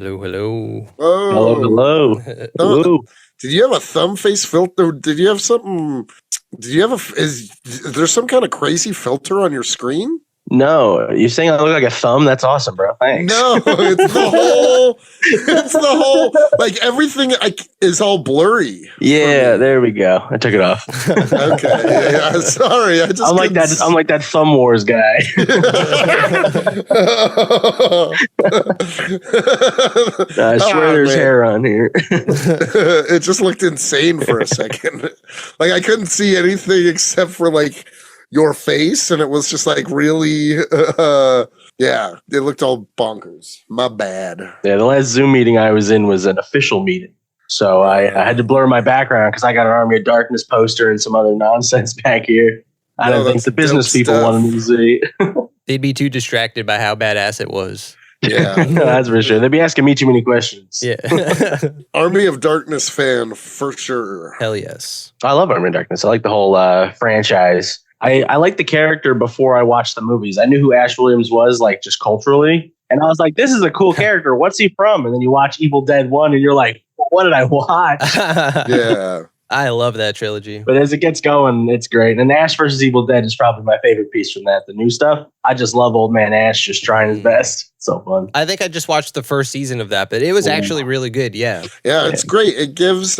Hello, hello. Oh, hello. Hello. Did you have a thumb face filter? Did you have something? Did you have is there some kind of crazy filter on your screen? No, you're saying I look like a thumb? That's awesome, bro. Thanks. No, it's the whole, like everything is all blurry. Yeah, there we go. I took it off. Okay, yeah, sorry. I'm like that thumb wars guy. I swear there's hair on here. It just looked insane for a second. Like I couldn't see anything except for like your face, and it was just like really yeah, it looked all bonkers. My bad. Yeah, the last Zoom meeting I was in was an official meeting, so I had to blur my background because I got an Army of Darkness poster and some other nonsense back here. I don't think the business people wanted me to see. They'd be too distracted by how badass it was. Yeah. No, that's for sure. They'd be asking me too many questions. Yeah. Army of Darkness fan for sure. Hell yes. I love Army of Darkness. I like the whole franchise. I liked the character before I watched the movies. I knew who Ash Williams was, like, just culturally. And I was like, this is a cool character. What's he from? And then you watch Evil Dead 1 and you're like, what did I watch? Yeah. I love that trilogy. But as it gets going, it's great. And Ash versus Evil Dead is probably my favorite piece from that. The new stuff. I just love old man Ash just trying his best. So fun. I think I just watched the first season of that, but it was actually really good. Yeah. Yeah, it's great. It gives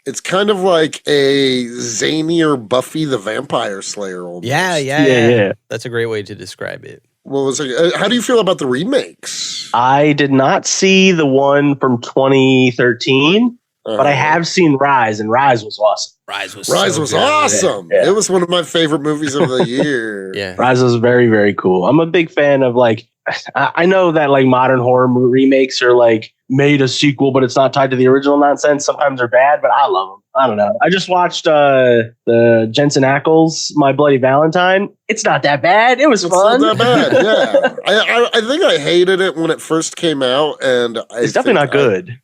it's kind of like a zanier Buffy the Vampire Slayer. Almost. Yeah. That's a great way to describe it. What was it? How do you feel about the remakes? I did not see the one from 2013, but I have seen Rise, and Rise was awesome. Rise was awesome. Yeah. It was one of my favorite movies of the year. Yeah. Rise was very, very cool. I'm a big fan of, like, I know that like modern horror remakes are like made a sequel, but it's not tied to the original nonsense. Sometimes they're bad, but I love them. I don't know. I just watched the Jensen Ackles' My Bloody Valentine. It's not that bad. It was fun. Not that bad. Yeah. I think I hated it when it first came out, and it's definitely not good.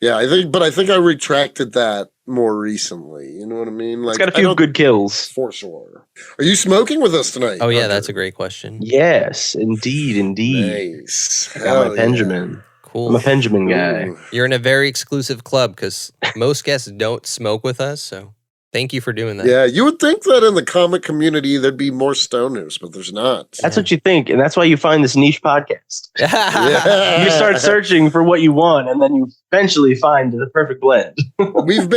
I think I retracted that more recently. You know what I mean? Like, it's got a few good kills. For sure. Are you smoking with us tonight? Oh, yeah, Hunter? That's a great question. Yes, indeed. Nice. I got my Benjamin. Cool. I'm a Benjamin guy. You're in a very exclusive club because most guests don't smoke with us, so thank you for doing that. Yeah, you would think that in the comic community there'd be more stoners, but there's not. That's what you think, and that's why you find this niche podcast. You start searching for what you want, and then you eventually find the perfect blend. We've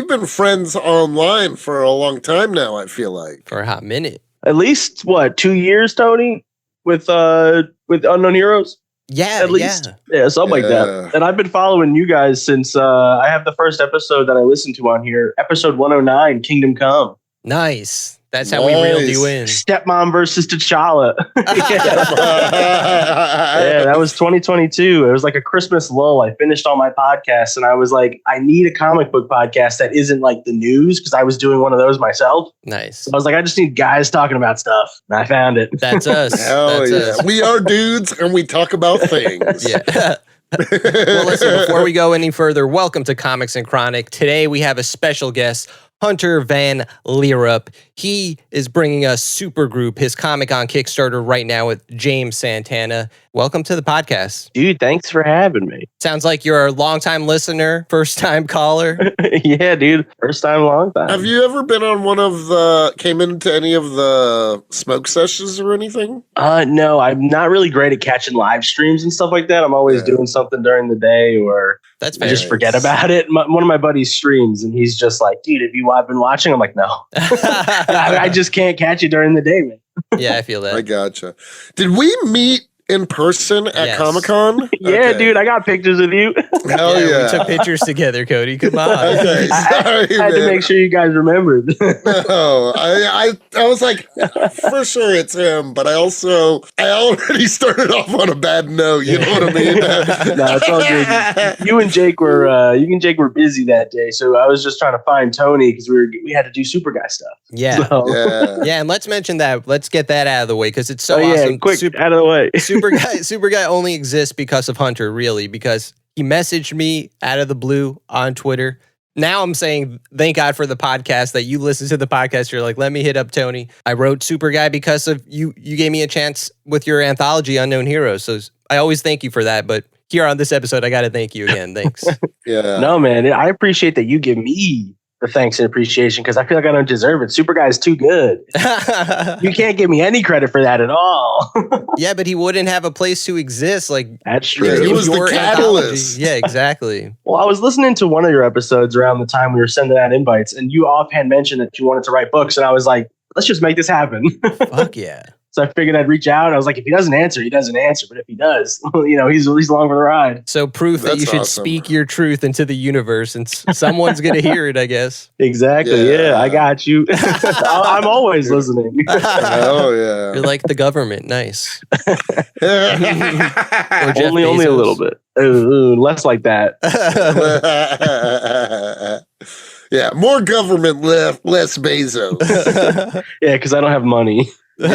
been friends online for a long time now, I feel like. For a hot minute. At least 2 years, Tony, with Unknown Heroes? Yeah, at least. Yeah, something like that. And I've been following you guys since I have the first episode that I listened to on here, episode 109, Kingdom Come. Nice. That's how we reeled you in. Stepmom versus T'Challa. Yeah, that was 2022. It was like a Christmas lull. I finished all my podcasts and I was like, I need a comic book podcast that isn't like the news, because I was doing one of those myself. Nice. So I was like, I just need guys talking about stuff. And I found it. That's us. Hell yeah. We are dudes and we talk about things. Yeah. Well, listen, before we go any further, welcome to Comics and Chronic. Today we have a special guest, Hunter van Lierop. He is bringing us Supergroup, his comic on Kickstarter right now with James Santana. Welcome to the podcast. Dude, thanks for having me. Sounds like you're a longtime listener, first-time caller. Yeah, dude. First time, long time. Have you ever been on came into any of the smoke sessions or anything? No, I'm not really great at catching live streams and stuff like that. I'm always doing something during the day, or that's I just forget about it. One of my buddies streams and he's just like, dude, have you been watching? I'm like, no. I just can't catch it during the day, man. Yeah, I feel that. I gotcha. Did we meet in person at Comic-Con? Yeah, dude, I got pictures of you. Hell yeah. We took pictures together, Cody. Come on. Okay, sorry, I had to make sure you guys remembered. No, I was like, for sure it's him, but I already started off on a bad note. You know what I mean? No, it's all good. You and Jake were busy that day, so I was just trying to find Tony because we had to do Superguy stuff. Yeah. So. Yeah, and let's mention that. Let's get that out of the way because it's so awesome. Quick, out of the way. Superguy only exists because of Hunter, really, because he messaged me out of the blue on Twitter. Now I'm saying thank God for the podcast, that you listen to the podcast. You're like, let me hit up Tony. I wrote Superguy because of you. You gave me a chance with your anthology, Unknown Heroes. So I always thank you for that. But here on this episode, I got to thank you again. Thanks. Yeah. No, man, I appreciate that you give me the thanks and appreciation because I feel like I don't deserve it. Superguy is too good. You can't give me any credit for that at all. Yeah, but he wouldn't have a place to exist. Like That's true. Yeah, he was the your catalyst. anthology. Yeah, exactly. Well, I was listening to one of your episodes around the time we were sending out invites, and you offhand mentioned that you wanted to write books, and I was like, let's just make this happen. Fuck yeah. So I figured I'd reach out. I was like, if he doesn't answer, he doesn't answer. But if he does, he's along for the ride. So proof that That's you should awesome. speak your truth into the universe, and someone's gonna hear it, I guess. Exactly. Yeah. Yeah, I got you. I'm always listening. Oh yeah. You're like the government. Nice. Or Jeff only a Bezos. little bit. Ooh, less like that. Yeah, more government left, less Bezos. Yeah, because I don't have money. Yeah,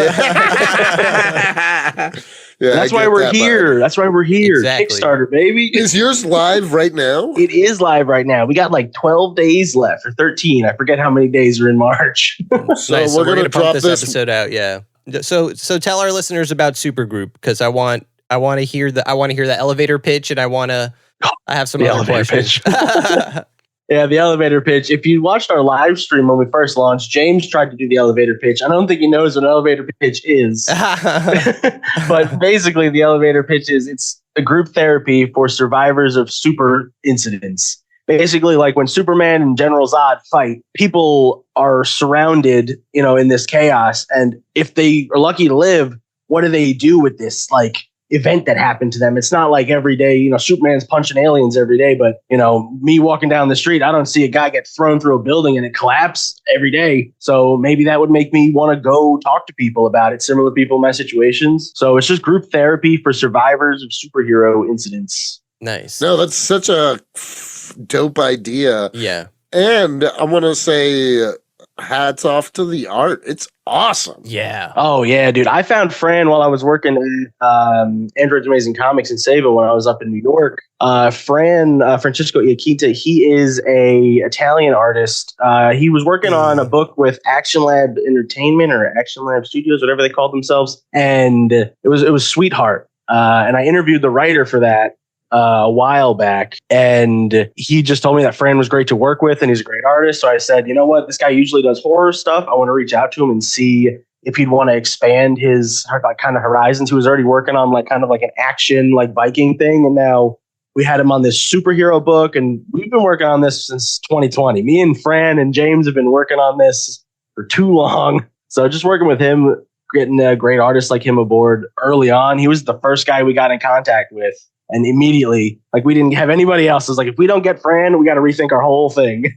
That's I why get we're that, here. That's why we're here. Exactly. Kickstarter, baby. bud. Is yours live right now? It is live right now. We got like 12 days left or 13. I forget how many days are in March. So Nice. we're So we're gonna gonna pump drop this this. episode out. Yeah. So tell our listeners about Supergroup because I want to hear the elevator pitch and I have some The other elevator questions. Yeah, the elevator pitch. If you watched our live stream when we first launched, James tried to do the elevator pitch. I don't think he knows what an elevator pitch is. But basically, the elevator pitch is it's a group therapy for survivors of super incidents. Basically, like when Superman and General Zod fight, people are surrounded, in this chaos. And if they are lucky to live, what do they do with this, event that happened to them? It's not like every day, Superman's punching aliens every day, but, me walking down the street, I don't see a guy get thrown through a building and it collapse every day. So maybe that would make me want to go talk to people about it, similar people in my situations. So it's just group therapy for survivors of superhero incidents. Nice. No, that's such a dope idea. Yeah. And I want to say hats off to the art. It's awesome. Yeah. Oh, yeah, dude. I found Fran while I was working at Android's Amazing Comics in Sable when I was up in New York. Francesco Iaquinta, he is a Italian artist. He was working on a book with Action Lab Entertainment or Action Lab Studios, whatever they called themselves. And it was Sweetheart. And I interviewed the writer for that a while back, and he just told me that Fran was great to work with and he's a great artist. So I said, you know what, this guy usually does horror stuff. I want to reach out to him and see if he'd want to expand his kind of horizons. He was already working on kind of an action Viking thing, and now we had him on this superhero book, and we've been working on this since 2020. Me and Fran and James have been working on this for too long. So just working with him, getting a great artist like him aboard early on. He was the first guy we got in contact with. And immediately, we didn't have anybody else. It's if we don't get Fran, we got to rethink our whole thing.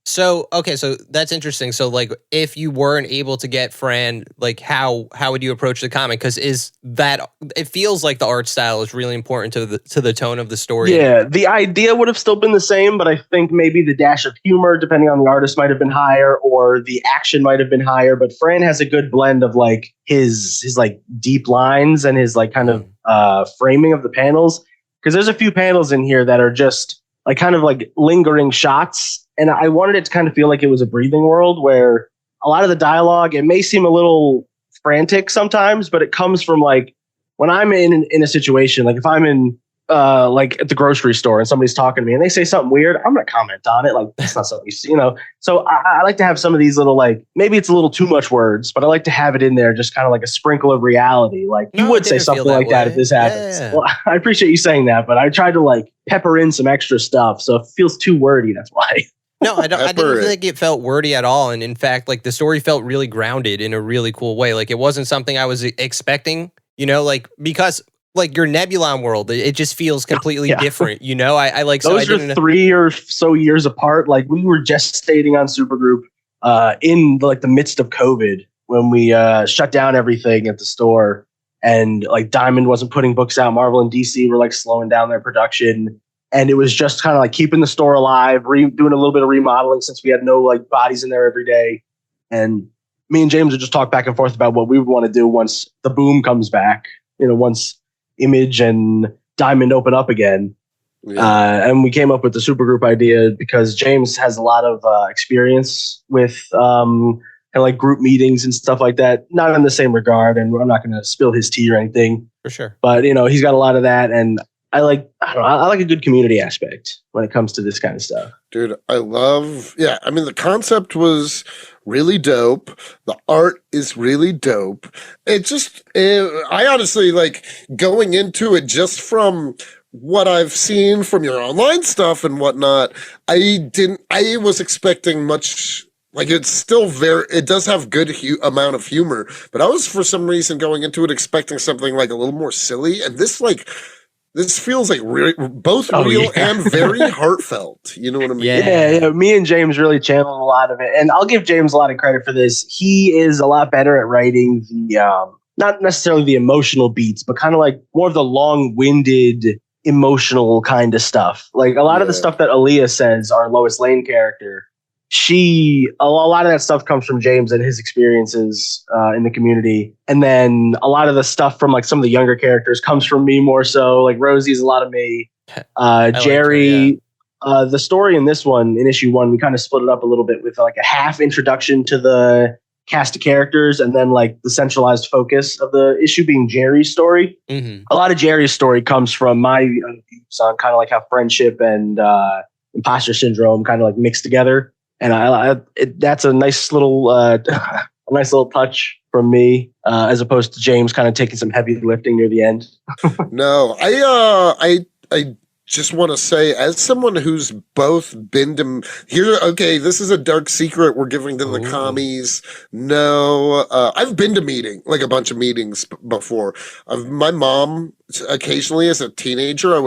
So, okay, so that's interesting. So, if you weren't able to get Fran, how would you approach the comic? Because it feels like the art style is really important to the tone of the story. Yeah, the idea would have still been the same, but I think maybe the dash of humor, depending on the artist, might have been higher, or the action might have been higher. But Fran has a good blend of his deep lines and his kind of framing of the panels. Because there's a few panels in here that are just lingering shots. And I wanted it to kind of feel like it was a breathing world where a lot of the dialogue, it may seem a little frantic sometimes, but it comes from when I'm in a situation, if I'm in at the grocery store and somebody's talking to me and they say something weird, I'm going to comment on it. That's not something you see, So I like to have some of these little, maybe it's a little too much words, but I like to have it in there, just kind of a sprinkle of reality. You would say something like that if this happens. Yeah. Well, I appreciate you saying that, but I tried to pepper in some extra stuff. So if it feels too wordy, that's why. No, I didn't think it felt wordy at all. And in fact, the story felt really grounded in a really cool way. It wasn't something I was expecting, because your Nebulon world, it just feels completely different, I Those are 3 or so years apart. We were gestating on Supergroup in the midst of COVID when we shut down everything at the store, and Diamond wasn't putting books out. Marvel and DC were slowing down their production. And it was just kind of keeping the store alive, doing a little bit of remodeling since we had no bodies in there every day. And me and James would just talk back and forth about what we would want to do once the boom comes back, once Image and Diamond open up again. Yeah. And we came up with the Supergroup idea because James has a lot of experience with group meetings and stuff like that. Not in the same regard, and I'm not going to spill his tea or anything. For sure. But, he's got a lot of that, and I like a good community aspect when it comes to this kind of stuff. Dude, I mean, the concept was really dope. The art is really dope. I honestly, like, going into it just from what I've seen from your online stuff and whatnot, I was expecting much, like, it does have good amount of humor, but I was, for some reason, going into it expecting something, like, a little more silly, and this feels like both real and very heartfelt. You know what I mean? Yeah. Me and James really channeled a lot of it. And I'll give James a lot of credit for this. He is a lot better at writing the, not necessarily the emotional beats, but kind of like more of the long-winded, emotional kind of stuff. Like a lot of the stuff that Aaliyah says, our Lois Lane character, a lot of that stuff comes from James and his experiences in the community. And then a lot of the stuff from like some of the younger characters comes from me more so. Like Rosie's a lot of me. Jerry, the story in this one, in issue 1, we kind of split it up a little bit with like a half introduction to the cast of characters and then like the centralized focus of the issue being Jerry's story. Mm-hmm. A lot of Jerry's story comes from my views on kind of like how friendship and imposter syndrome kind of like mixed together. And that's a nice little touch from me, as opposed to James kind of taking some heavy lifting near the end. No, I just want to say, as someone who's both been to here, okay, this is a dark secret we're giving to the commies. No, I've been to a bunch of meetings before. My mom, occasionally as a teenager, I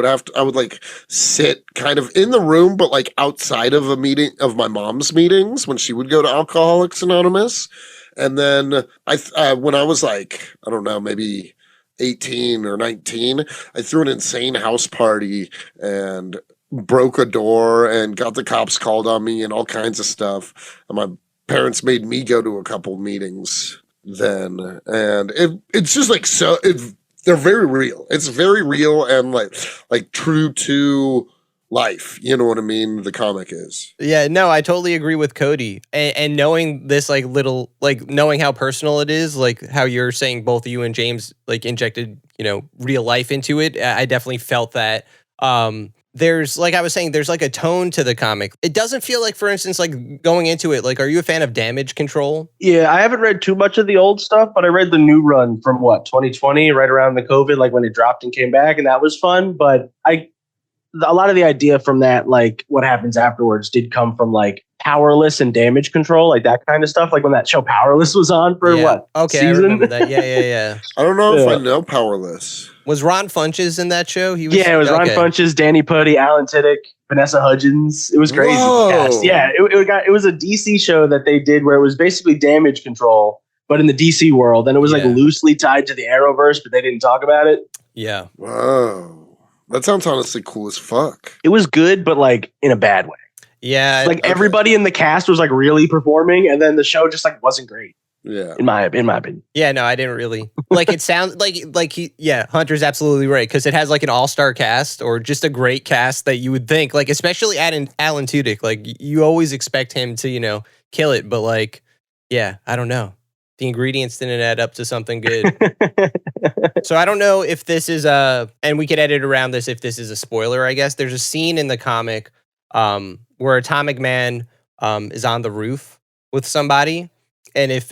would like sit kind of in the room, but like outside of a meeting of my mom's meetings when she would go to Alcoholics Anonymous. And then when I was like, I don't know, maybe 18 or 19, I threw an insane house party and broke a door and got the cops called on me and all kinds of stuff. And my parents made me go to a couple meetings then. And it's just like, they're very real. It's very real and like true to life. You know what I mean? The comic is. Yeah, no, I totally agree with Cody. And knowing this knowing how personal it is, like how you're saying both of you and James like injected, real life into it. I definitely felt that. There's, like I was saying, there's like a tone to the comic. It doesn't feel like, for instance, like going into it, like, are you a fan of Damage Control? Yeah, I haven't read too much of the old stuff, but I read the new run from 2020, right around the COVID, like when it dropped and came back, and that was fun. But a lot of the idea from that, like what happens afterwards, did come from like Powerless and Damage Control, like that kind of stuff. Like when that show Powerless was on for season? I remember that. Yeah. I don't know if I know Powerless. Was Ron Funches in that show? It was Ron Funches, Danny Putty, Alan Tiddick, Vanessa Hudgens. It was crazy. Yeah, it was a DC show that they did where it was basically Damage Control, but in the DC world, and it was like loosely tied to the Arrowverse, but they didn't talk about it. Yeah. Wow. That sounds honestly cool as fuck. It was good, but like in a bad way. Yeah. Like everybody in the cast was like really performing, and then the show just like wasn't great. Yeah. In my opinion. Yeah, no, I didn't really. Like it sounds Hunter's absolutely right, because it has like an all-star cast or just a great cast that you would think, like, especially Alan Tudyk, like you always expect him to, kill it, but like, yeah, I don't know. The ingredients didn't add up to something good. So I don't know if this is and we could edit around this if this is a spoiler, I guess. There's a scene in the comic where Atomic Man is on the roof with somebody. And if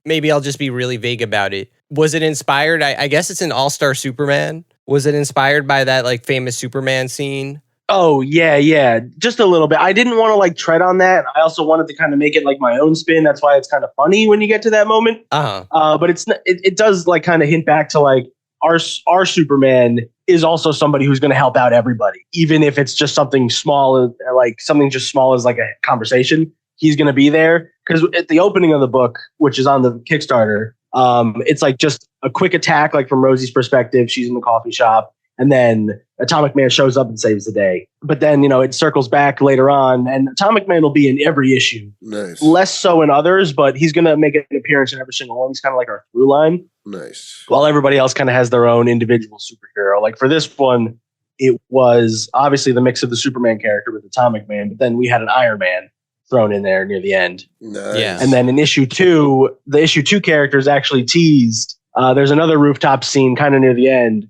maybe I'll just be really vague about it. Was it inspired? I guess it's an All-Star Superman. Was it inspired by that like famous Superman scene? Oh, yeah. Just a little bit. I didn't want to like tread on that. I also wanted to kind of make it like my own spin. That's why it's kind of funny when you get to that moment. But it does like kind of hint back to like our Superman is also somebody who's going to help out everybody, even if it's just something small, like something just small as like a conversation. He's going to be there because at the opening of the book, which is on the Kickstarter, it's like just a quick attack, like from Rosie's perspective. She's in the coffee shop. And then Atomic Man shows up and saves the day. But then, it circles back later on, and Atomic Man will be in every issue. Nice. Less so in others, but he's going to make an appearance in every single one. He's kind of like our through line. Nice. While everybody else kind of has their own individual superhero. Like for this one, it was obviously the mix of the Superman character with Atomic Man, but then we had an Iron Man thrown in there near the end. Nice. Yeah. And then in issue 2, the issue 2 character is actually teased. There's another rooftop scene kind of near the end.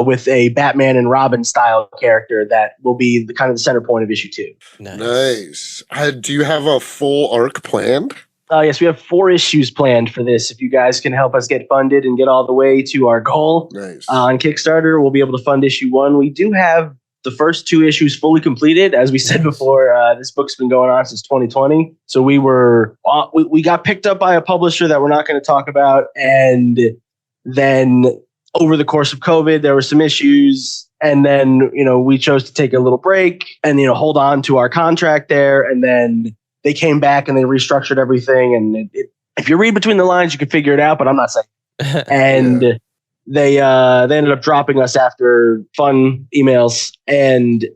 with a Batman and Robin style character that will be the kind of the center point of issue 2. Nice. Do you have a full arc planned? Yes, we have 4 issues planned for this. If you guys can help us get funded and get all the way to our goal on Kickstarter, we'll be able to fund issue 1. We do have the first 2 issues fully completed. As we said before, this book's been going on since 2020. So we got picked up by a publisher that we're not going to talk about. And then over the course of COVID, there were some issues. And then, we chose to take a little break and, hold on to our contract there. And then they came back and they restructured everything. And if you read between the lines, you can figure it out, but I'm not saying. And they ended up dropping us after fun emails. And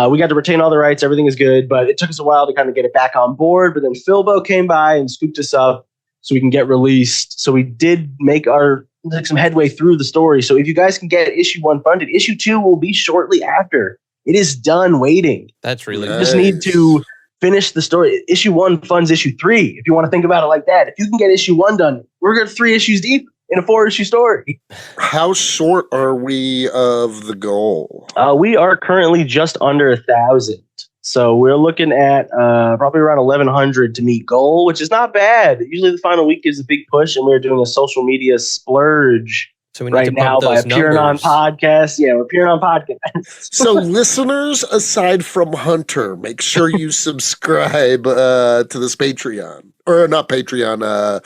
we got to retain all the rights. Everything is good. But it took us a while to kind of get it back on board. But then Philbo came by and scooped us up so we can get released. So we did make some headway through the story. So if you guys can get issue 1 funded, issue 2 will be shortly after. It is done waiting. That's really nice. You just need to finish the story. Issue 1 funds issue 3. If you want to think about it like that, if you can get issue 1 done, we're good 3 issues deep in a 4-issue story. How short are we of the goal? We are currently just under 1,000. So we're looking at probably around 1,100 to meet goal, which is not bad. Usually the final week is a big push, and we're doing a social media splurge. So we need to bump those numbers. Appearing on podcasts. Yeah, we're appearing on podcasts. So listeners, aside from Hunter, make sure you subscribe to this Patreon. Or not Patreon,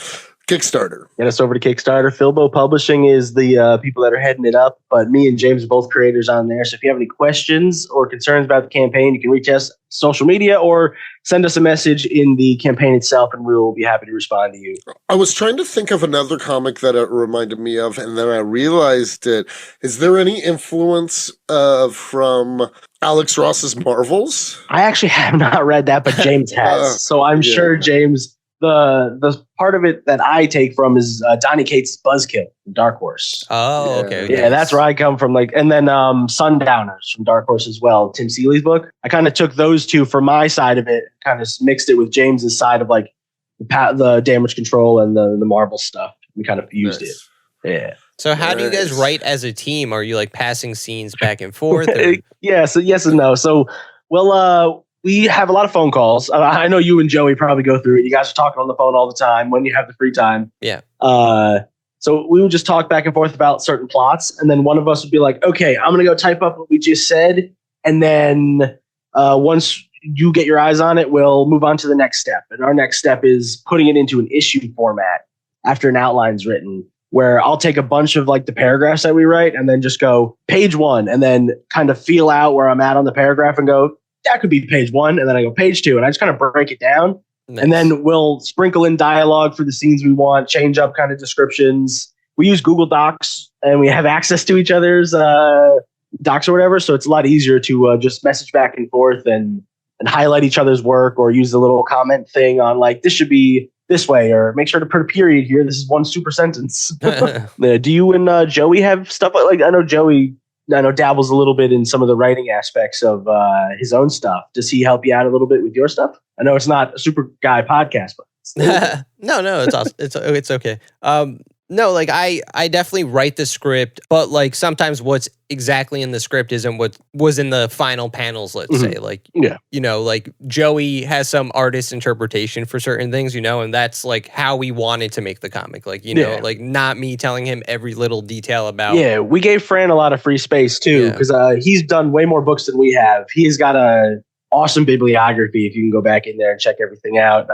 Kickstarter. Get us over to Kickstarter. Philbo Publishing is the people that are heading it up, but me and James are both creators on there. So if you have any questions or concerns about the campaign, you can reach us social media or send us a message in the campaign itself, and we will be happy to respond to you. I was trying to think of another comic that it reminded me of, and then I realized it. Is there any influence from Alex Ross's Marvels? I actually have not read that, but James has. So I'm sure James... The part of it that I take from is Donny Cates' Buzzkill from Dark Horse. Oh, okay. Yeah, that's where I come from. And then Sundowners from Dark Horse as well, Tim Seeley's book. I kind of took those two for my side of it, kind of mixed it with James's side of the damage control and the Marvel stuff. We kind of fused it. Yeah. So how do you guys write as a team? Are you passing scenes back and forth? Yeah, so yes and no. So, we have a lot of phone calls. I know you and Joey probably go through it. You guys are talking on the phone all the time when you have the free time. Yeah. So we would just talk back and forth about certain plots. And then one of us would be like, okay, I'm going to go type up what we just said. And then once you get your eyes on it, we'll move on to the next step. And our next step is putting it into an issue format after an outline's written, where I'll take a bunch of the paragraphs that we write and then just go page 1 and then kind of feel out where I'm at on the paragraph and go, that could be page 1, and then I go page 2, and I just kind of break it down. Nice. And then we'll sprinkle in dialogue for the scenes we want, change up kind of descriptions. We use Google Docs, and we have access to each other's docs or whatever, so it's a lot easier to just message back and forth and highlight each other's work, or use the little comment thing on this should be this way, or make sure to put a period here. This is one super sentence. Do you and Joey have stuff like I know Joey dabbles a little bit in some of the writing aspects of his own stuff. Does he help you out a little bit with your stuff? I know it's not a Superguy podcast, but no, it's awesome. It's okay. No, I definitely write the script, but sometimes what's exactly in the script isn't what was in the final panels, let's say. Joey has some artist interpretation for certain things, and that's how we wanted to make the comic. Not me telling him every little detail about. Yeah, we gave Fran a lot of free space too, because he's done way more books than we have. He's got a awesome bibliography if you can go back in there and check everything out.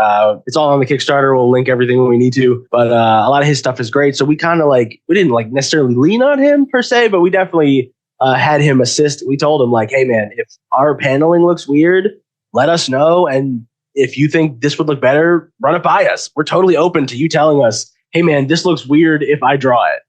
It's all on the Kickstarter. We'll link everything when we need to, but a lot of his stuff is great. So we kind of we didn't necessarily lean on him per se, but we definitely had him assist. We told him hey man, if our paneling looks weird, let us know. And if you think this would look better, run it by us. We're totally open to you telling us, hey man, this looks weird if I draw it.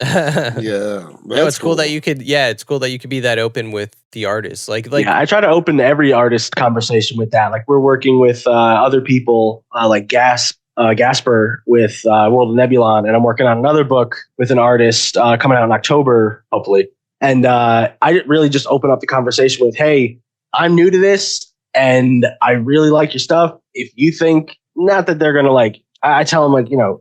Yeah. It's cool that you could, it's cool that you could be that open with the artist. I try to open every artist conversation with that. We're working with other people Gasper with World of Nebulon, and I'm working on another book with an artist coming out in October, hopefully. And I really just open up the conversation with, hey, I'm new to this and I really like your stuff. If you think, not that they're going to I tell them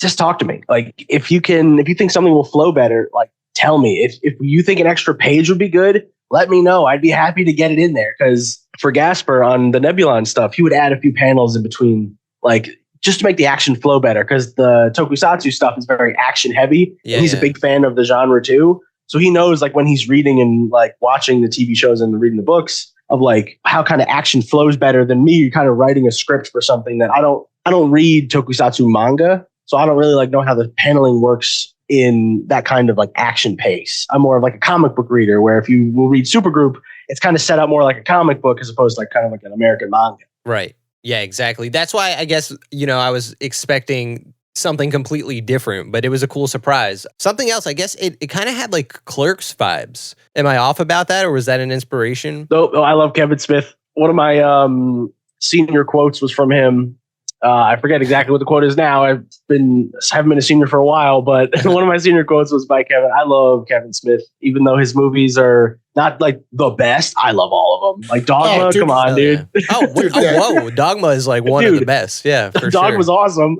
just talk to me. If you think something will flow better, tell me. If you think an extra page would be good, let me know. I'd be happy to get it in there. Because for Gasper on the Nebulon stuff, he would add a few panels in between, like just to make the action flow better. Because the Tokusatsu stuff is very action heavy. Yeah, and he's a big fan of the genre too. So he knows like when he's reading and like watching the TV shows and reading the books of like how kind of action flows better than me kind of writing a script for something that I don't read Tokusatsu manga. So I don't really like know how the paneling works in that kind of like action pace. I'm more of like a comic book reader where if you will read Supergroup, it's kind of set up more like a comic book as opposed to like kind of like an American manga. Right. Yeah, exactly. That's why I guess, I was expecting something completely different, but it was a cool surprise. Something else, I guess it kind of had like Clerks vibes. Am I off about that, or was that an inspiration? Oh, I love Kevin Smith. One of my senior quotes was from him. I forget exactly what the quote is now. I haven't been a senior for a while, but one of my senior quotes was by Kevin. I love Kevin Smith, even though his movies are not like the best. I love all of them. Like Dogma, come on, dude. Yeah. Whoa, Dogma is like one of the best. Yeah, for Dogma's sure. was awesome.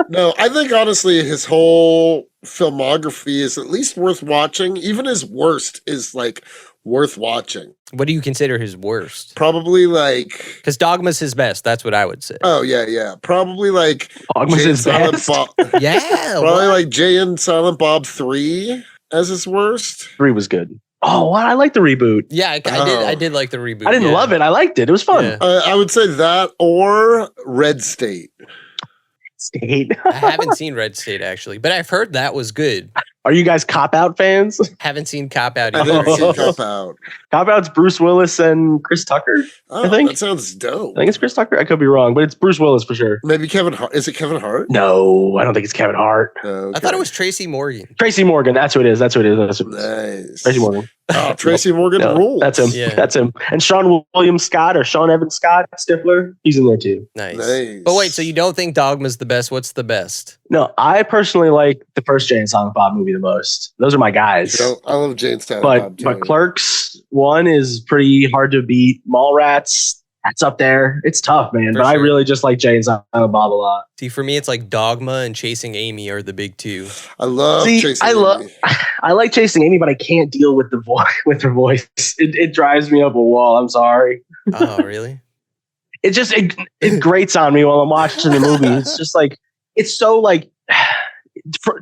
No, I think honestly his whole filmography is at least worth watching. Even his worst is like worth watching. What do you consider his worst? Probably like, because Dogma's his best. That's what I would say. oh yeah. Probably like Dogma's Jay and his Silent best. Bob. Yeah. Probably like Jay and Silent Bob 3 as his worst. 3 was good. Oh, wow, I like the reboot. Yeah, I did like the reboot. I didn't love it. I liked it. It was fun. Yeah. I would say that or Red State. State. I haven't seen Red State actually, but I've heard that was good. Are you guys Cop Out fans? Haven't seen Cop Out I either. never seen Cop Out. Cop Out's Bruce Willis and Chris Tucker. Oh, I think. that sounds dope. I think it's Chris Tucker. I could be wrong, but it's Bruce Willis for sure. Maybe Kevin Hart. Is it Kevin Hart? No, I don't think it's Kevin Hart. Okay. I thought it was Tracy Morgan. Tracy Morgan. That's who it is. That's who it is. Nice. Tracy Morgan. Oh, Tracy Morgan No, rules. that's him. Yeah. That's him. And Sean William Scott or Sean Evan Scott Stifler. He's in there too. Nice. Nice. But wait, so you don't think Dogma's the best? What's the best? No, I personally like the first Jay and Silent Bob movie the most. Those are my guys. You know, I love James Santana. But Clerks 1 is pretty hard to beat. Mallrats, that's up there. It's tough, man. For but I sure. really just like Jay and Silent Bob a lot. See, for me, it's like Dogma and Chasing Amy are the big two. I love Chasing Amy. I like Chasing Amy, but I can't deal with the with her voice. It drives me up a wall. I'm sorry. Oh, really? It grates on me while I'm watching the movie. It's just like it's so like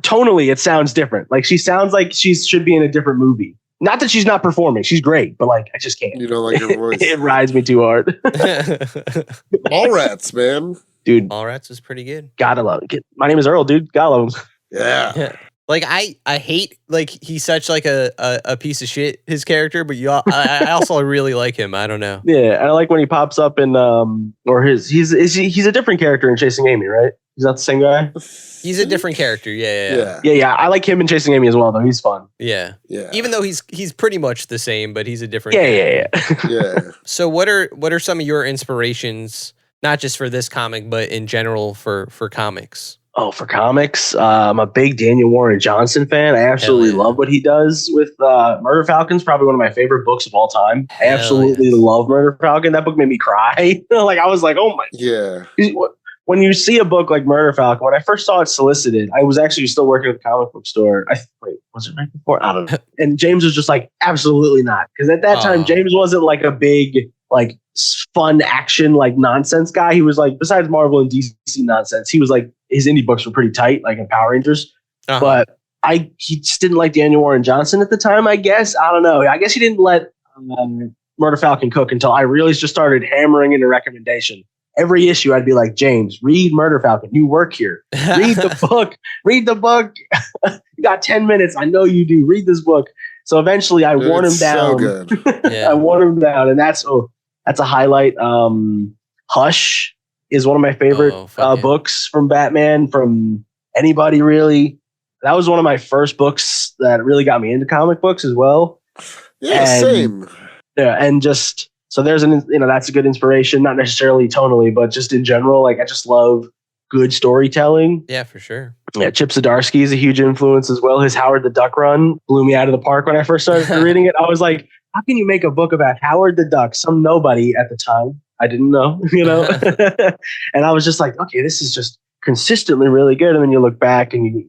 tonally it sounds different. Like she sounds like she should be in a different movie. Not that she's not performing. She's great, but like I just can't. You don't like her voice. It rides me too hard. Mallrats, man. Dude, Mallrats is pretty good. gotta love it. My name is Earl, dude. Gotta love him. Yeah. Like I hate like he's such like a piece of shit, his character, but I also really like him. I don't know. Yeah, and I like when he pops up in he's a different character in Chasing Amy, right? He's not the same guy. He's a different character. Yeah. Yeah. I like him in Chasing Amy as well, though. He's fun. Yeah. Yeah. Even though he's pretty much the same, but he's a different Yeah. Yeah. So what are some of your inspirations, not just for this comic, but in general for comics? Oh, for comics, I'm a big Daniel Warren Johnson fan. I absolutely Hell yeah. love what he does with Murder Falcon's probably one of my favorite books of all time. I Hell absolutely yes. love Murder Falcon. That book made me cry. Like I was like, oh my. Yeah. When you see a book like Murder Falcon, when I first saw it solicited, I was actually still working at the comic book store. Wait, was it right before? I don't know. And James was just like, absolutely not. Because at that time, James wasn't like a big, like fun action, like nonsense guy. He was like, besides Marvel and DC nonsense, he was like, his indie books were pretty tight, like in Power Rangers. Uh-huh. But he just didn't like Daniel Warren Johnson at the time, I guess. I don't know. I guess he didn't let Murder Falcon cook until I really just started hammering in a recommendation. Every issue, I'd be like, James, read Murder Falcon. You work here. Read the book. Read the book. You got 10 minutes. I know you do. Read this book. So eventually I wore him down. So good. Yeah. I wore him down. And that's a highlight. Hush is one of my favorite books from Batman, from anybody really. That was one of my first books that really got me into comic books as well. Yeah, same. Yeah, and just so there's that's a good inspiration, not necessarily tonally, but just in general. Like I just love good storytelling. Yeah, for sure. Yeah, Chip Zdarsky is a huge influence as well. His Howard the Duck run blew me out of the park when I first started reading it. I was like, how can you make a book about Howard the Duck? Some nobody at the time. I didn't know, And I was just like, okay, this is just consistently really good. And then you look back and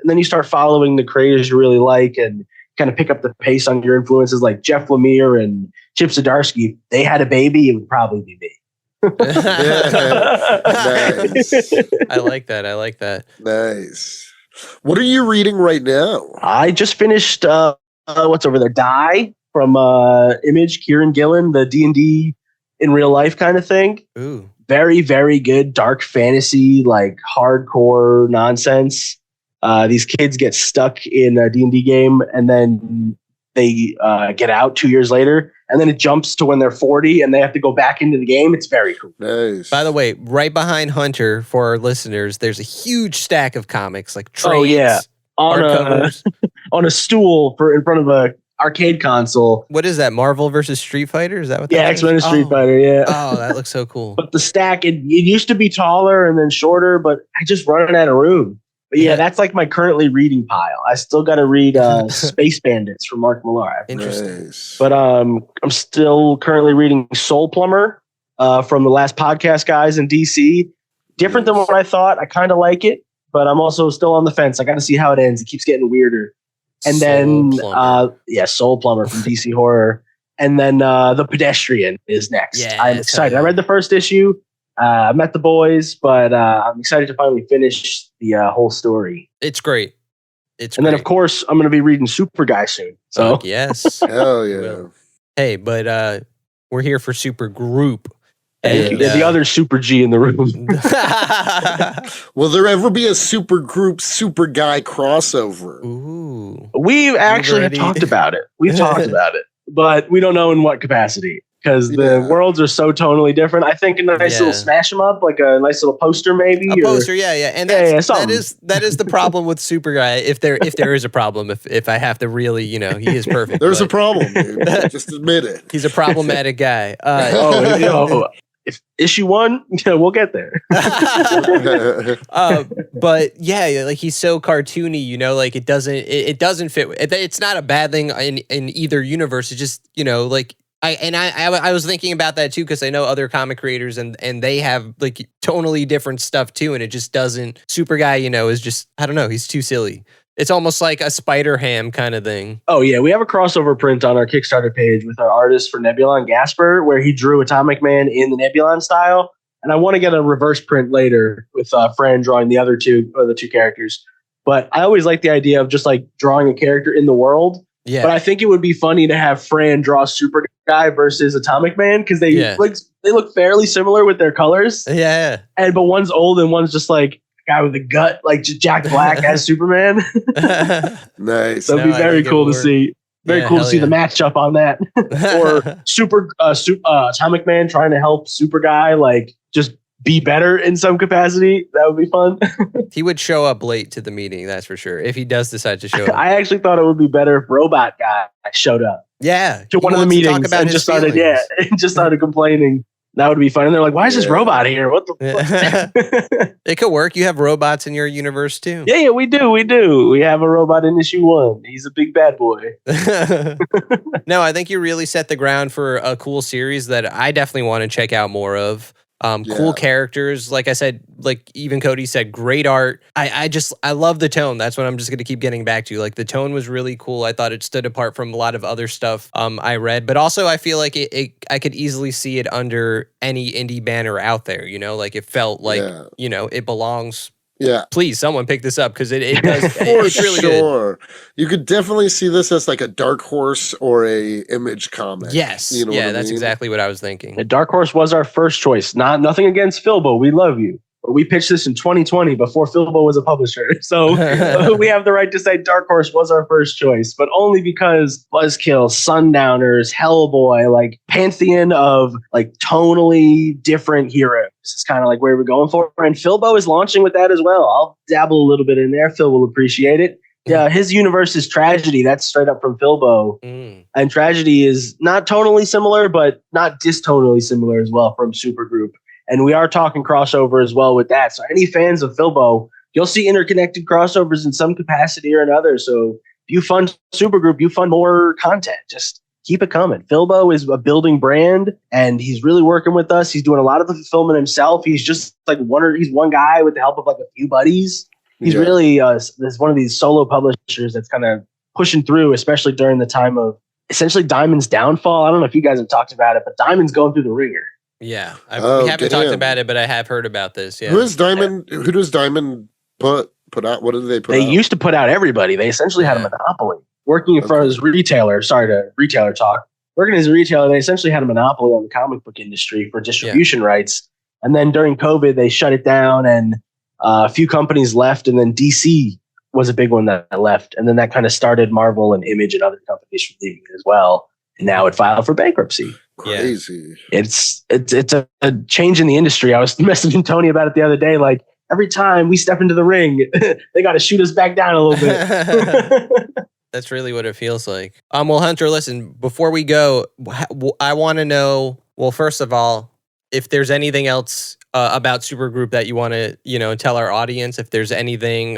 then you start following the creators you really like and kind of pick up the pace on your influences like Jeff Lemire and Chip Zdarsky. If they had a baby, it would probably be me. Nice. I like that. Nice. What are you reading right now? I just finished what's over there? Die from Image, Kieran Gillen, the D&D in real life kind of thing. Ooh. Very, very good dark fantasy, like hardcore nonsense. These kids get stuck in a D&D game and then they get out 2 years later, and then it jumps to when they're 40 and they have to go back into the game. It's very cool. Nice. By the way, right behind Hunter, for our listeners, there's a huge stack of comics, like trades, Oh, yeah. hardcovers. On a stool in front of a arcade console. What is that? Marvel versus Street Fighter? Is that what that Yeah, is? X-Men and Street Fighter, yeah. Oh, that looks so cool. But the stack, it used to be taller and then shorter, but I just run out of room. But yeah, that's like my currently reading pile. I still got to read Space Bandits from Mark Millar. Interesting. Nice. But I'm still currently reading Soul Plumber from the last podcast guys in DC. Different than what I thought. I kind of like it, but I'm also still on the fence. I got to see how it ends. It keeps getting weirder. And then, Soul Plumber from DC Horror. And then The Pedestrian is next. Yes, I'm excited. I read the first issue. I met the boys, but I'm excited to finally finish the whole story. It's great. Then, of course, I'm going to be reading Superguy soon. So yes. Hell yeah. Hey, but we're here for Super Group. And the other Super G in the room. Will there ever be a super group, super guy crossover? Ooh. We've actually talked about it. We've talked about it, but we don't know in what capacity because the worlds are so tonally different. I think a nice little smash 'em up, like a nice little poster, maybe. A poster, and that is the problem with Superguy. If there is a problem, if I have to really, he is perfect. There's a problem, dude. Just admit it. He's a problematic guy. If issue 1, we'll get there. But yeah, like he's so cartoony, like it doesn't fit. It's not a bad thing in either universe. It's just, like I was thinking about that too, because I know other comic creators and they have like tonally different stuff too, and it just doesn't. Superguy, is just, I don't know, he's too silly. It's almost like a Spider-Ham kind of thing. Oh, yeah. We have a crossover print on our Kickstarter page with our artist for Nebulon, Gasper, where he drew Atomic Man in the Nebulon style. And I want to get a reverse print later with Fran drawing the two characters. But I always like the idea of just like drawing a character in the world. Yeah. But I think it would be funny to have Fran draw Superguy versus Atomic Man because they look fairly similar with their colors. Yeah. But one's old and one's just like guy with a gut, like Jack Black as Superman. Nice. So it'd be very cool to see. Very cool to see the matchup on that. Or Atomic Man trying to help Superguy, like just be better in some capacity. That would be fun. He would show up late to the meeting, that's for sure. If he does decide to show up. I actually thought it would be better if Robot Guy showed up. Yeah. To one of the meetings and just started complaining. That would be fun. And they're like, why is this robot here? What the fuck? It could work. You have robots in your universe too. Yeah, we do. We have a robot in issue 1. He's a big bad boy. No, I think you really set the ground for a cool series that I definitely want to check out more of. Cool characters. Like I said, like even Cody said, great art. I love the tone. That's what I'm just going to keep getting back to. Like the tone was really cool. I thought it stood apart from a lot of other stuff I read, but also I feel like I could easily see it under any indie banner out there, like it felt like, it belongs. Yeah. Please, someone pick this up because it does. For it's really sure. Good. You could definitely see this as like a Dark Horse or a Image comic. Yes. That's exactly what I was thinking. The Dark Horse was our first choice. Nothing against Philbo. We love you. But we pitched this in 2020 before Philbo was a publisher. So we have the right to say Dark Horse was our first choice, but only because Buzzkill, Sundowners, Hellboy, like pantheon of like tonally different heroes. It's kind of like where we're going for. And Philbo is launching with that as well. I'll dabble a little bit in there. Phil will appreciate it. Yeah, his universe is Tragedy. That's straight up from Philbo. And Tragedy is not tonally similar, but not distonally similar as well from Supergroup. And we are talking crossover as well with that. So any fans of Philbo, you'll see interconnected crossovers in some capacity or another. So if you fund Supergroup, you fund more content. Just keep it coming. Philbo is a building brand, and he's really working with us. He's doing a lot of the fulfillment himself. He's just like he's one guy with the help of like a few buddies. He's really there's one of these solo publishers that's kind of pushing through, especially during the time of essentially Diamond's downfall. I don't know if you guys have talked about it, but Diamond's going through the ringer. Yeah, we haven't talked about it, but I have heard about this. Yeah. Who does Diamond put out? What did they put out? They used to put out everybody. They essentially had a monopoly. Working for his retailer, sorry to retailer talk. Working as a retailer, they essentially had a monopoly on the comic book industry for distribution rights. And then during COVID, they shut it down, and a few companies left, and then DC was a big one that left. And then that kind of started Marvel and Image and other companies from leaving it as well. And now it filed for bankruptcy. Crazy. It's a change in the industry. I was messaging Tony about it the other day. Like, every time we step into the ring, they got to shoot us back down a little bit. That's really what it feels like. Well, Hunter, listen, before we go, I want to know, well, first of all, if there's anything else about Supergroup that you want to, tell our audience, if there's anything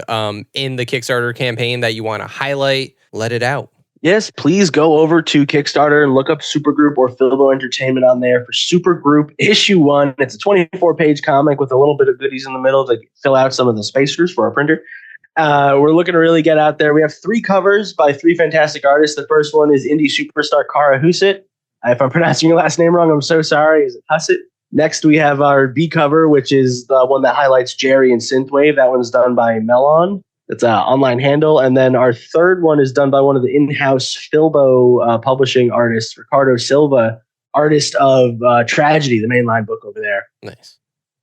in the Kickstarter campaign that you want to highlight, let it out. Yes, please go over to Kickstarter and look up Supergroup or Philbo Entertainment on there for Supergroup Issue 1. It's a 24-page comic with a little bit of goodies in the middle to fill out some of the spacers for our printer. We're looking to really get out there. We have 3 covers by 3 fantastic artists. The first one is indie superstar Kara Husit. If I'm pronouncing your last name wrong, I'm so sorry. Is it Husit? Next, we have our B cover, which is the one that highlights Jerry and Synthwave. That one's done by Melon. It's an online handle. And then our third one is done by one of the in-house Philbo Publishing artists, Ricardo Silva, artist of Tragedy, the mainline book over there. Nice.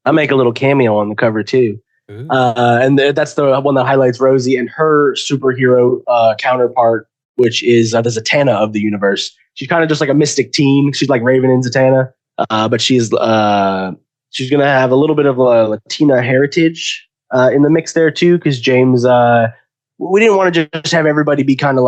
I make a little cameo on the cover, too. And that's the one that highlights Rosie and her superhero counterpart, which is the Zatanna of the universe. She's kind of just like a mystic teen. She's like Raven and Zatanna, but she's going to have a little bit of a Latina heritage in the mix there too, because James, we didn't want to just have everybody be kind of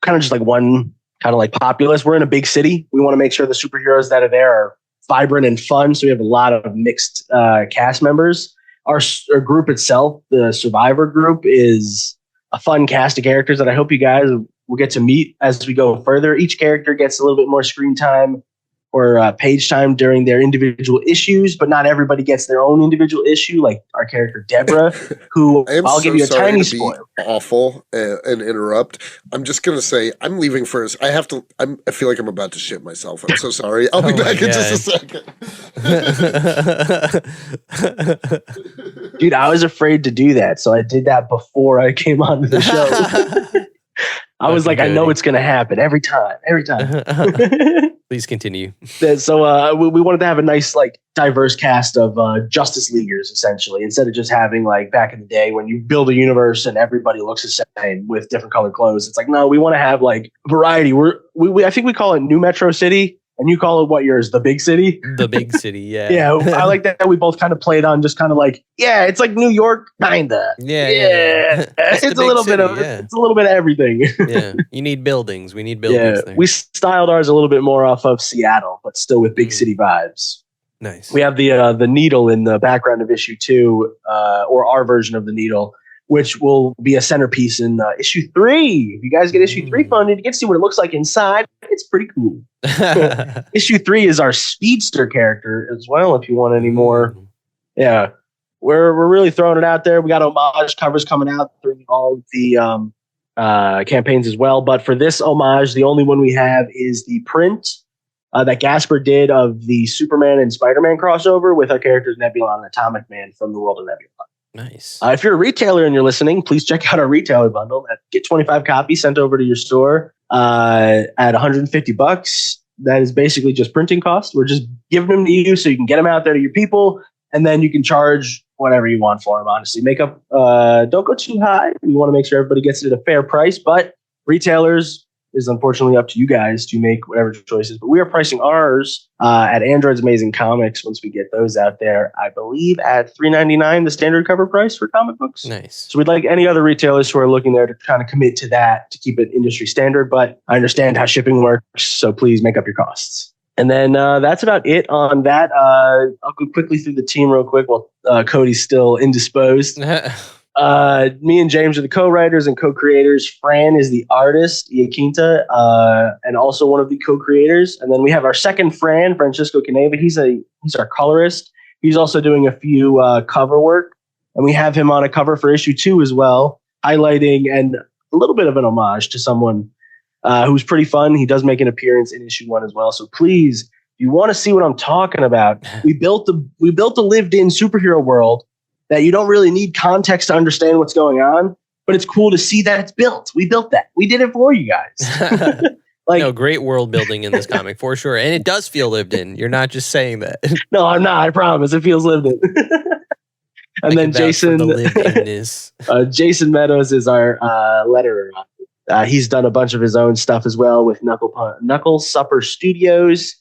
just like one kind of like populace. We're in a big city. We want to make sure the superheroes that are there are vibrant and fun. So we have a lot of mixed cast members. Our group itself, the Survivor group, is a fun cast of characters that I hope you guys will get to meet as we go further. Each character gets a little bit more screen time or page time during their individual issues, but not everybody gets their own individual issue, like our character Deborah, who I'll give you a tiny spoiler. Awful and interrupt. I'm just going to say I'm leaving first. I feel like I'm about to shit myself. I'm so sorry. I'll be back in just a second. Dude, I was afraid to do that, so I did that before I came on to the show. I was like, I know it's going to happen every time. Please continue. So we wanted to have a nice, diverse cast of Justice Leaguers, essentially, instead of just having, back in the day when you build a universe and everybody looks the same with different colored clothes. It's like, no, we want to have, variety. I think we call it New Metro City, and you call it what yours? The Big City? The Big City, yeah. Yeah, I like that we both kind of played on just kind of it's like New York, kinda. Yeah. It's a little bit of it's a little bit of everything. Yeah, you need buildings. We need buildings. There. We styled ours a little bit more off of Seattle, but still with big city vibes. Nice. We have the needle in the background of issue 2, or our version of the needle, which will be a centerpiece in issue 3. If you guys get issue 3 funded, you get to see what it looks like inside. It's pretty cool. Issue 3 is our speedster character as well, if you want any more. Yeah. We're really throwing it out there. We got homage covers coming out through all of the campaigns as well. But for this homage, the only one we have is the print that Gasper did of the Superman and Spider-Man crossover with our characters Nebulon and Atomic Man from the World of Nebulon. Nice. If you're a retailer and you're listening, please check out our retailer bundle. Get 25 copies sent over to your store at $150. That is basically just printing costs. We're just giving them to you so you can get them out there to your people, and then you can charge whatever you want for them, honestly. Don't go too high. We want to make sure everybody gets it at a fair price, but retailers is unfortunately up to you guys to make whatever choices. But we are pricing ours at Android's Amazing Comics once we get those out there, I believe at $3.99, the standard cover price for comic books. Nice. So we'd like any other retailers who are looking there to kind of commit to that to keep it industry standard. But I understand how shipping works, so please make up your costs. And then that's about it on that. I'll go quickly through the team real quick while Cody's still indisposed. Me and James are the co-writers and co-creators. Fran is the artist, Iaquinta, and also one of the co-creators. And then we have our second Fran, Francesco Iaquinta. He's our colorist. He's also doing a few cover work. And we have him on a cover for issue 2 as well, highlighting and a little bit of an homage to someone who's pretty fun. He does make an appearance in issue 1 as well. So please, if you want to see what I'm talking about, we built a lived-in superhero world that you don't really need context to understand what's going on, but it's cool to see that it's built. We built that. We did it for you guys. No, great world building in this comic for sure. And it does feel lived in. You're not just saying that. No, I'm not. I promise. It feels lived in. And then Jason Meadows is our letterer. He's done a bunch of his own stuff as well with Knuckle Supper Studios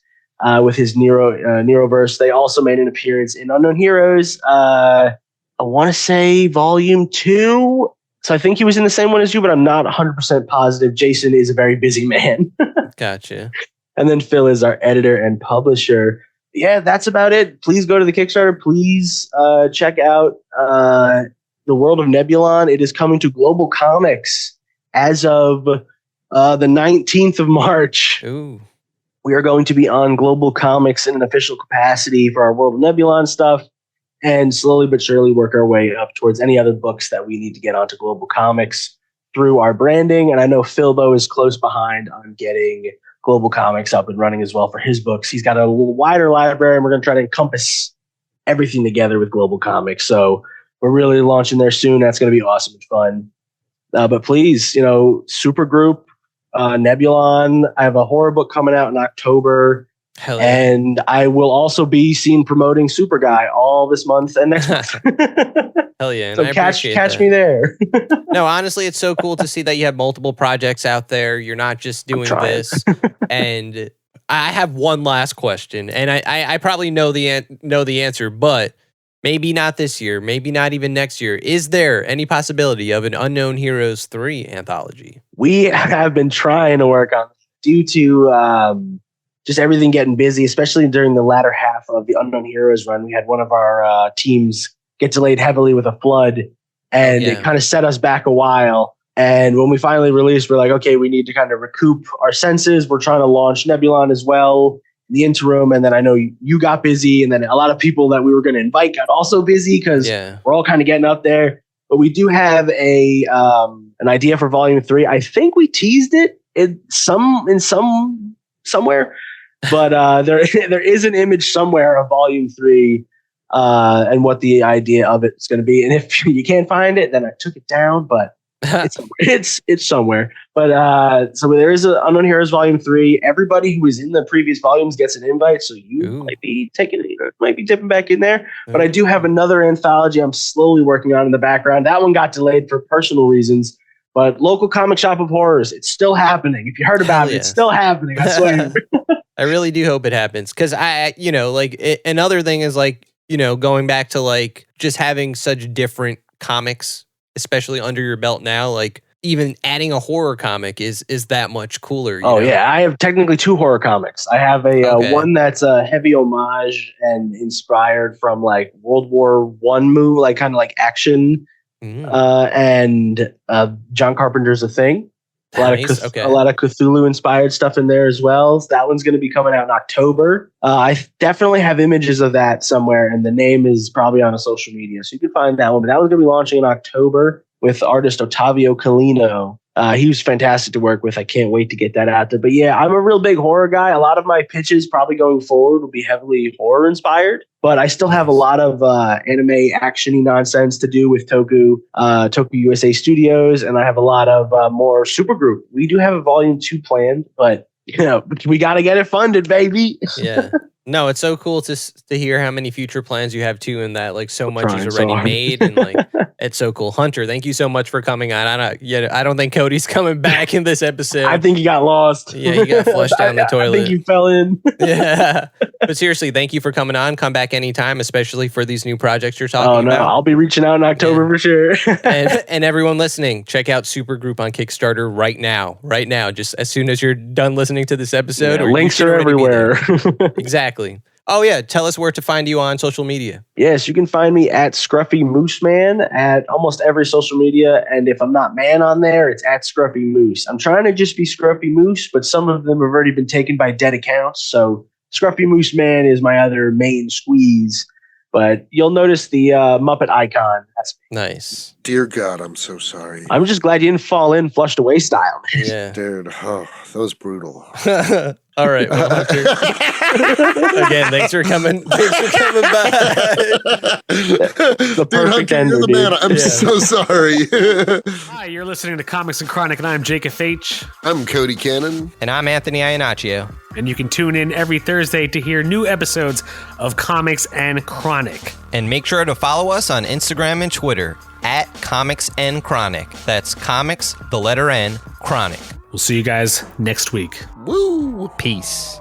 with his Neroverse. They also made an appearance in Unknown Heroes. I want to say volume 2. So I think he was in the same one as you, but I'm not 100% positive. Jason is a very busy man. Gotcha. And then Phil is our editor and publisher. Yeah, that's about it. Please go to the Kickstarter. Please check out the World of Nebulon. It is coming to Global Comics as of the 19th of March. Ooh. We are going to be on Global Comics in an official capacity for our World of Nebulon stuff, and slowly but surely work our way up towards any other books that we need to get onto Global Comics through our branding. And I know Philbo is close behind on getting Global Comics up and running as well for his books. He's got a little wider library, and we're going to try to encompass everything together with Global Comics. So we're really launching there soon. That's going to be awesome and fun. But please, Supergroup, Nebulon. I have a horror book coming out in October. Hell yeah. And I will also be seen promoting Superguy all this month and next month. Hell yeah. And so I catch me there. No, honestly, it's so cool to see that you have multiple projects out there. You're not just doing this. And I have one last question, and I probably know the answer, but maybe not this year, maybe not even next year. Is there any possibility of an Unknown Heroes 3 anthology? We have been trying to work on due to just everything getting busy, especially during the latter half of the Unknown Heroes run. We had one of our teams get delayed heavily with a flood, and it kind of set us back a while. And when we finally released, we're like, okay, we need to kind of recoup our senses. We're trying to launch Nebulon as well in the interim. And then I know you got busy, and then a lot of people that we were going to invite got also busy because we're all kind of getting up there. But we do have an idea for volume 3. I think we teased it somewhere. But there is an image somewhere of volume 3 and what the idea of it is going to be. And if you can't find it, then I took it down, but it's somewhere. It's somewhere. But so there is an Unknown Heroes volume 3. Everybody who was in the previous volumes gets an invite, so you might be dipping back in there. But I do have another anthology I'm slowly working on in the background. That one got delayed for personal reasons. But Local Comic Shop of Horrors, it's still happening. If you heard about it, it's still happening. I swear. I really do hope it happens. Because another thing is going back to just having such different comics, especially under your belt now, even adding a horror comic is that much cooler. Yeah. I have technically 2 horror comics. I have one that's a heavy homage and inspired from World War I movie, kind of action. And John Carpenter's A Thing. A lot of Cthulhu inspired stuff in there as well. So that one's going to be coming out in October. I definitely have images of that somewhere, and the name is probably on a social media, so you can find that one. But that one's going to be launching in October with artist Ottavio Collino. He was fantastic to work with. I can't wait to get that out there. But yeah, I'm a real big horror guy. A lot of my pitches probably going forward will be heavily horror inspired, but I still have a lot of anime action-y nonsense to do with Toku USA Studios, and I have a lot of more Supergroup. We do have a volume 2 planned, but we got to get it funded, baby. Yeah. No, it's so cool to hear how many future plans you have too, and that so much is already made, and it's so cool. Hunter, thank you so much for coming on. I don't think Cody's coming back in this episode. I think he got lost. Yeah, he got flushed down the toilet. I think he fell in. Yeah, but seriously, thank you for coming on. Come back anytime, especially for these new projects you're talking about. I'll be reaching out in October for sure. and everyone listening, check out Supergroup on Kickstarter right now. Just as soon as you're done listening to this episode, links are everywhere. Exactly. Oh yeah, tell us where to find you on social media. Yes, you can find me at Scruffy Moose Man at almost every social media, and if I'm not man on there, it's at Scruffy Moose. I'm trying to just be Scruffy Moose, but some of them have already been taken by dead accounts, so Scruffy Moose Man is my other main squeeze. But you'll notice the Muppet icon. That's me. Nice. Dear God, I'm so sorry. I'm just glad you didn't fall in flushed away style. Yeah. Dude, oh, that was brutal. All right. Well, Hunter, again, thanks for coming. Thanks for coming back. The Dude, perfect Hunter, ender, you're the dude. man. I'm so sorry. Hi, you're listening to Comics and Chronic, and I'm Jacob H. I'm Cody Cannon. And I'm Anthony Iannaccio. And you can tune in every Thursday to hear new episodes of Comics and Chronic. And make sure to follow us on Instagram and Twitter at Comics and Chronic. That's comics, the letter N, Chronic. We'll see you guys next week. Woo! Peace.